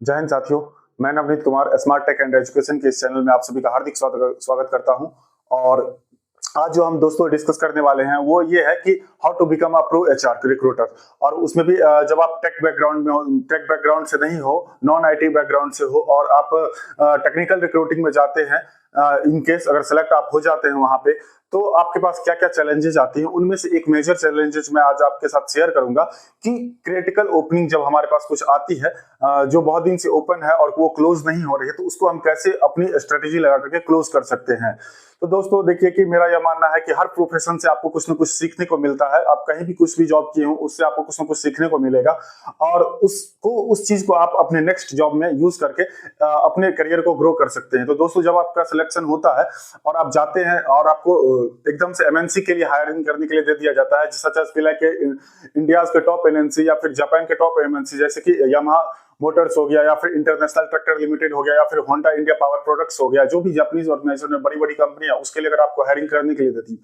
जय हिंद साथियों। मैं Navneet Kumar smart tech and education के इस चैनल में आप सभी का हार्दिक स्वागत करता हूं। और आज जो हम दोस्तों डिस्कस करने वाले हैं वो ये है कि how to become a pro HR recruiter. और उसमें भी जब आप टेक बैकग्राउंड में हो, टेक बैकग्राउंड से नहीं हो, नॉन आईटी बैकग्राउंड से हो और आप टेक्निकल रिक्रूटिंग में जाते हैं, इन केस अगर सेलेक्ट आप हो जाते हैं वहां पे, तो आपके पास क्या क्या चैलेंजेस आती हैं। उनमें से एक मेजर चैलेंजेस मैं आज आपके साथ शेयर करूंगा कि क्रिटिकल ओपनिंग जब हमारे पास कुछ आती है जो बहुत दिन से ओपन है और वो क्लोज नहीं हो रही है, तो उसको हम कैसे अपनी स्ट्रेटेजी लगा करके क्लोज कर सकते हैं। तो दोस्तों देखिए कि मेरा यह मानना है कि हर प्रोफेशन से आपको कुछ ना कुछ सीखने को मिलता है। आप कहीं भी कुछ भी जॉब किए हो उससे आपको कुछ ना कुछ सीखने को मिलेगा और उस चीज को आप अपने नेक्स्ट जॉब में यूज करके अपने करियर को ग्रो कर सकते हैं। तो दोस्तों जब आपका सिलेक्शन होता है और आप जाते हैं और आपको एकदम से एमएनसी के लिए हायरिंग करने के लिए दे दिया जाता है, सच एज लाइक इंडिया के टॉप एमएनसी या फिर जापान के टॉप एमएनसी, जैसे कि यामाहा मोटर्स हो गया या फिर इंटरनेशनल ट्रैक्टर लिमिटेड हो गया या फिर होंडा इंडिया पावर प्रोडक्ट्स हो गया, जो भी जापानीज ऑर्गेनाइजेशन में बड़ी बड़ी कंपनियां, उसके लिए अगर आपको हायरिंग करने के लिए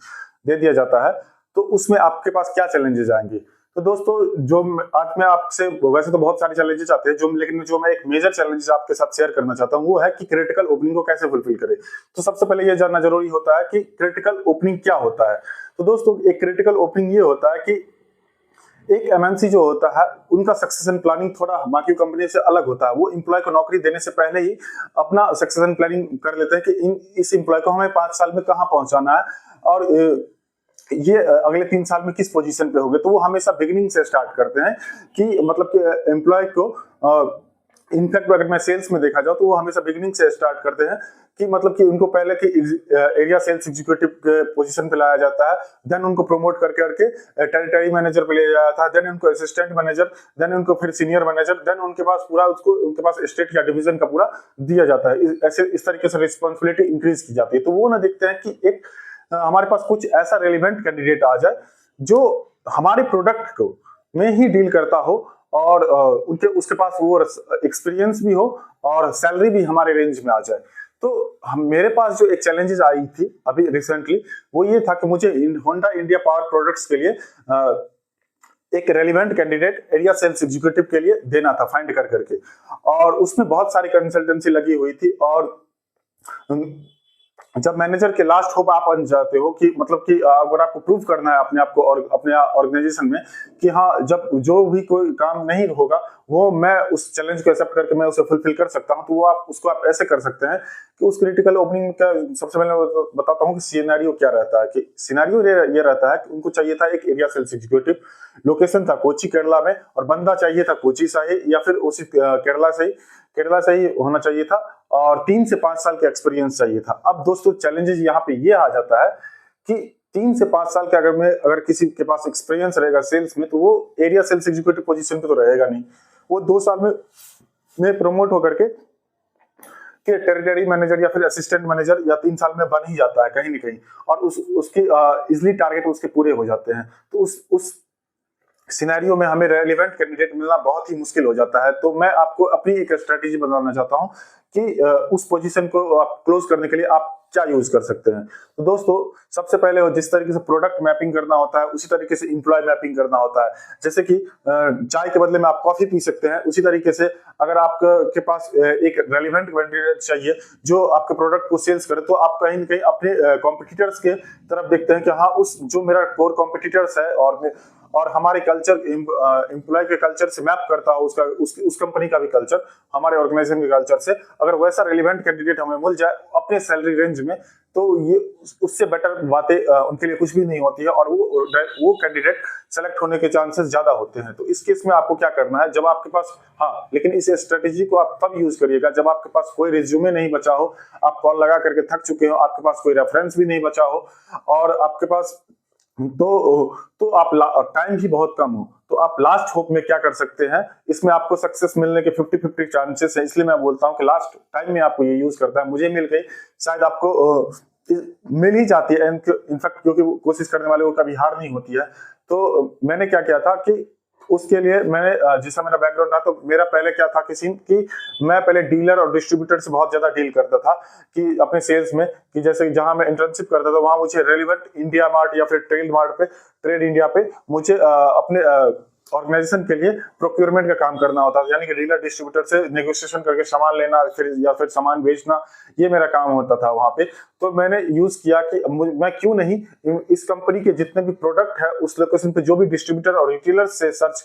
दे दिया जाता है तो उसमें आपके पास क्या चैलेंजेस आएंगे। तो दोस्तों जो आज मैं आपसे, वैसे तो बहुत सारे चैलेंजेस आते हैं लेकिन जो मैं एक मेजर चैलेंजेस आपके साथ शेयर करना चाहता हूं वो है कि क्रिटिकल ओपनिंग को कैसे फुलफिल करें। तो सबसे पहले ये जानना जरूरी होता है कि क्रिटिकल ओपनिंग क्या होता है। तो दोस्तों एक क्रिटिकल ओपनिंग ये होता है कि एक एमएनसी जो होता है उनका सक्सेशन प्लानिंग थोड़ा बाकी कंपनी से अलग होता है। वो एम्प्लॉय को नौकरी देने से पहले ही अपना सक्सेशन प्लानिंग कर लेते हैं कि इस एम्प्लॉय को हमें 5 साल में कहां पहुंचाना है और ये अगले 3 साल में किस पोजीशन पे होंगे। तो वो हमेशा बिगिनिंग से स्टार्ट करते हैं कि मतलब कि एम्प्लॉय को इनफैक्ट अगर मैं सेल्स में देखा जाओ तो वो हमेशा बिगिनिंग से स्टार्ट करते हैं कि मतलब कि उनको पहले कि एरिया सेल्स एग्जीक्यूटिव के पोजीशन पे लाया जाता है, देन उनको प्रमोट कर करके टेरिटरी मैनेजर पे ले जाया जाता है, देन उनको असिस्टेंट मैनेजर, देन उनको फिर सीनियर मैनेजर, देन उनके पास पूरा उनके पास स्टेट या डिवीजन का पूरा दिया जाता है। ऐसे इस तरीके से रिस्पॉन्सिबिलिटी इंक्रीज की जाती है। तो वो ना देखते हैं कि एक हमारे पास कुछ ऐसा रेलिवेंट कैंडिडेट आ जाए जो हमारे प्रोडक्ट को में ही डील करता हो और उनके उसके पास वो एक्सपीरियंस भी हो और सैलरी भी हमारे रेंज में आ जाए। तो मेरे पास जो एक चैलेंजेस आई थी अभी रिसेंटली वो ये था कि मुझे होंडा इंडिया पावर प्रोडक्ट्स के लिए एक relevant candidate area sales executive के लिए देना था फाइंड कर करके, और उसमें बहुत सारी कंसल्टेंसी लगी हुई थी। और जब मैनेजर के लास्ट होप आप बन जाते हो कि मतलब कि अगर आपको प्रूव करना है अपने आप को और अपने ऑर्गेनाइजेशन में कि हाँ जब जो भी कोई काम नहीं होगा वो मैं उस चैलेंज को एक्सेप्ट करके मैं उसे फुलफिल कर सकता हूं, तो वो आप उसको आप ऐसे कर सकते हैं कि उस क्रिटिकल ओपनिंग का सबसे पहले बताता हूं कि सिनेरियो क्या रहता है। कि सिनेरियो ये रहता है कि उनको चाहिए था एक एरिया सेल्स एग्जीक्यूटिव, लोकेशन था कोची केरला में और बंदा चाहिए था कोची से ही या फिर उसी केरला से ही होना चाहिए था और 3 से 5 साल का एक्सपीरियंस चाहिए था। अब दोस्तों चैलेंजेस यहाँ पे ये आ जाता है कि 3 से 5 साल का अगर किसी के पास एक्सपीरियंस रहेगा सेल्स में तो वो एरिया सेल्स एग्जीक्यूटिव पोजीशन पे तो रहेगा नहीं। वो 2 साल में प्रमोट होकर के टेरिटरी मैनेजर या फिर असिस्टेंट मैनेजर या 3 साल में बन ही जाता है कहीं ना कहीं, और उसकी इजिली टारगेट उसके पूरे हो जाते हैं। तो उस सिनेरियो में हमें रेलिवेंट कैंडिडेट मिलना बहुत ही मुश्किल हो जाता है। तो मैं आपको अपनी एक स्ट्रेटेजी बताना चाहता हूं कि उस पोजीशन को आप क्लोज करने के लिए आप क्या यूज कर सकते हैं। तो दोस्तों सबसे पहले जिस तरीके से प्रोडक्ट मैपिंग करना होता है उसी तरीके से इंप्लॉय मैपिंग करना होता है। जैसे कि चाय के बदले में आप कॉफी पी सकते हैं, उसी तरीके से अगर आपके पास एक रेलिवेंट कैंडिडेट चाहिए जो आपके प्रोडक्ट को सेल्स करे, तो आप कहीं ना कहीं अपने कॉम्पिटिटर्स के तरफ देखते हैं कि हाँ उस जो मेरा कोर कॉम्पिटिटर्स है और हमारे कल्चर एम्प्लॉय के कल्चर से मैप करता हो उस कंपनी का भी कल्चर हमारे ऑर्गेनाइजेशन के कल्चर से, अगर वैसा रेलिवेंट कैंडिडेट हमें मिल जाए अपने सैलरी रेंज में, तो ये उससे बेटर बातें उनके लिए कुछ भी नहीं होती है और वो कैंडिडेट सेलेक्ट होने के चांसेस ज्यादा होते हैं। तो इस केस में आपको क्या करना है, जब आपके पास, हाँ लेकिन इस स्ट्रेटेजी को आप तब यूज करिएगा जब आपके पास कोई रिज्यूमे नहीं बचा हो, आप कॉल लगा करके थक चुके हो, आपके पास कोई रेफरेंस भी नहीं बचा हो और आपके पास तो आप टाइम भी बहुत कम हो। तो आप लास्ट होप में क्या कर सकते हैं, इसमें आपको सक्सेस मिलने के 50-50 चांसेस है, इसलिए मैं बोलता हूं कि लास्ट टाइम में आपको ये यूज करता है। मुझे मिल गई, शायद आपको मिल ही जाती है इनफैक्ट, क्योंकि कोशिश करने वाले को कभी हार नहीं होती है। तो मैंने क्या किया था कि उसके लिए मैंने जैसा मेरा बैकग्राउंड था, तो मेरा पहले क्या था कि मैं पहले डीलर और डिस्ट्रीब्यूटर से बहुत ज्यादा डील करता था कि अपने सेल्स में, कि जैसे जहां मैं इंटर्नशिप करता था वहां मुझे रेलिवेंट इंडिया मार्ट या फिर ट्रेड इंडिया पे मुझे अपने ऑर्गेनाइजेशन के लिए प्रोक्योरमेंट का काम करना होता था, यानी कि डीलर डिस्ट्रीब्यूटर से नेगोशिएशन करके सामान लेना फिर सामान बेचना, ये मेरा काम होता था वहां पे। तो मैंने यूज किया कि मैं क्यों नहीं इस कंपनी के जितने भी प्रोडक्ट है उस लोकेशन पे जो भी डिस्ट्रीब्यूटर और रिटेलर से सर्च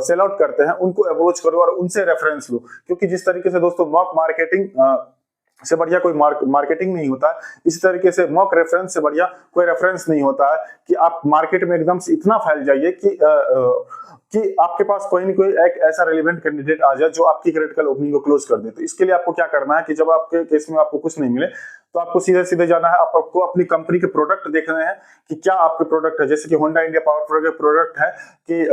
सेल आउट करते हैं उनको अप्रोच करो और उनसे रेफरेंस लो। क्योंकि जिस तरीके से दोस्तों मॉक मार्केटिंग से बढ़िया कोई मार्केटिंग नहीं होता है, इसी तरीके से मॉक रेफरेंस से बढ़िया कोई रेफरेंस नहीं होता है कि आप मार्केट में एकदम से इतना फैल जाइए कि आपके पास कोई नहीं कोई एक ऐसा रेलिवेंट कैंडिडेट आ जाए जो आपकी क्रिटिकल ओपनिंग को क्लोज कर दे। तो इसके लिए आपको क्या करना है कि जब आपके केस में आपको कुछ नहीं मिले तो आपको सीधे सीधे जाना है, आपको अपनी कंपनी के प्रोडक्ट देखने हैं कि क्या आपके प्रोडक्ट है। जैसे कि होंडा इंडिया पावर प्रोडक्ट है कि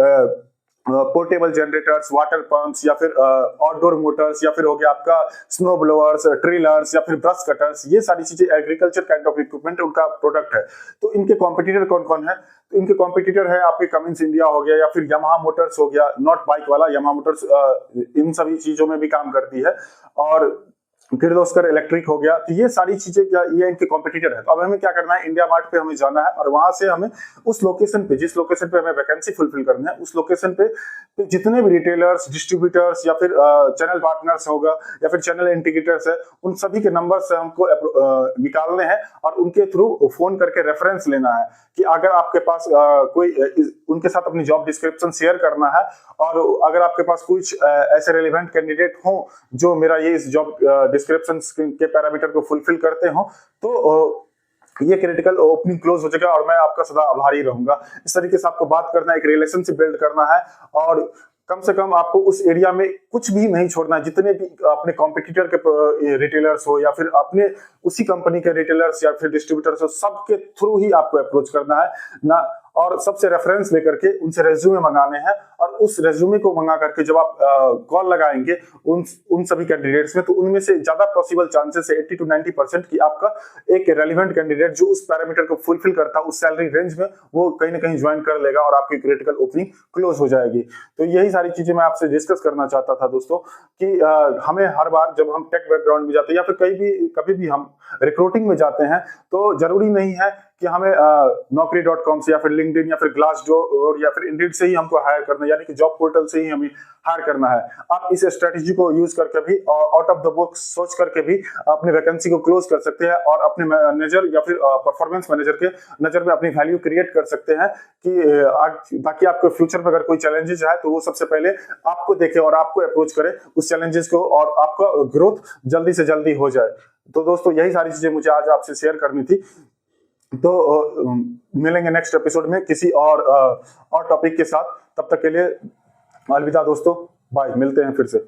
पोर्टेबल जनरेटर्स, वाटर पंप्स, या फिर आउटडोर मोटर्स, या फिर हो गया आपका स्नो ब्लोअर्स, ट्रिलर्स, या फिर ब्रश कटर्स, ये सारी चीजें एग्रीकल्चर काइंड ऑफ इक्विपमेंट उनका प्रोडक्ट है। तो इनके कॉम्पिटिटर कौन कौन है? तो इनके कॉम्पिटिटर है आपके कमिंस इंडिया हो गया, या फिर यामाहा मोटर्स हो गया, नॉट बाइक वाला यामाहा मोटर्स इन सभी चीजों में भी काम करती है, और किर्लोस्कर इलेक्ट्रिक हो गया। तो ये सारी चीजें क्या ये इनके कॉम्पिटिटर है। तो अब हमें क्या करना है, इंडिया मार्ट पे हमें जाना है और वहां से हमें उस लोकेशन पे, जिस लोकेशन पे हमें वैकेंसी फुलफिल करनी है, उस लोकेशन पे जितने भी रिटेलर्स, डिस्ट्रीब्यूटर्स, या फिर चैनल पार्टनर्स होगा, या फिर चैनल इंटीग्रेटर्स है, उन सभी के नंबर से हमको निकालने हैं और उनके थ्रू फोन करके रेफरेंस लेना है कि अगर आपके पास कोई उनके साथ अपनी जॉब डिस्क्रिप्शन शेयर करना है, और अगर आपके पास कुछ ऐसे रेलिवेंट कैंडिडेट हो जो मेरा ये इस जॉब डिस्क्रिप्शन के पैरामीटर को फुलफिल करते हो, तो ये क्रिटिकल ओपनिंग क्लोज हो जाएगा और मैं आपका सदा आभारी रहूंगा। इस तरीके से आपको बात करना है, एक रिलेशनशिप बिल्ड करना है, और कम से कम आपको उस एरिया में कुछ भी नहीं छोड़ना है। जितने भी अपने कॉम्पिटिटर के रिटेलर्स हो, या फिर अपने उसी कंपनी के रिटेलर्स या फिर डिस्ट्रीब्यूटर्स हो, सबके थ्रू ही आपको अप्रोच करना है ना, और सबसे रेफरेंस लेकर के उनसे रेज्यूमे मंगाने हैं, और उस रेज्यूमे को मंगा करके जब आप कॉल लगाएंगे उन सभी कैंडिडेट्स में, तो उनमें से ज्यादा पॉसिबल चांसेस है 80 to 90% कि आपका एक रेलिवेंट कैंडिडेट जो उस पैरामीटर को फुलफिल करता है उस सैलरी रेंज में, वो कहीं ना कहीं ज्वाइन कर लेगा और आपकी क्रिटिकल ओपनिंग क्लोज हो जाएगी। तो यही सारी चीजें मैं आपसे डिस्कस करना चाहता था दोस्तों कि हमें हर बार जब हम टेक बैकग्राउंड में जाते हैं या फिर कभी भी हम रिक्रूटिंग में जाते हैं, तो जरूरी नहीं है कि हमें naukri.com से या फिर लिंक्डइन या फिर ग्लासडोर या फिर इंडीड से ही हमको हायर करना है, यानी कि जॉब पोर्टल से ही हमें हायर करना है। आप इस स्ट्रेटेजी को यूज करके भी आउट ऑफ द बॉक्स सोच करके भी अपनी वैकेंसी को क्लोज कर सकते हैं और अपने मैनेजर या फिर परफॉर्मेंस मैनेजर के नजर में अपनी वैल्यू क्रिएट कर सकते हैं कि ताकि आपको फ्यूचर में अगर कोई चैलेंजेस आए तो वो सबसे पहले आपको देखे और आपको अप्रोच करे उस चैलेंजेस को, और आपका ग्रोथ जल्दी से जल्दी हो जाए। तो दोस्तों यही सारी चीजें मुझे आज आपसे शेयर करनी थी। तो मिलेंगे नेक्स्ट एपिसोड में किसी और टॉपिक के साथ। तब तक के लिए अलविदा दोस्तों, बाय, मिलते हैं फिर से।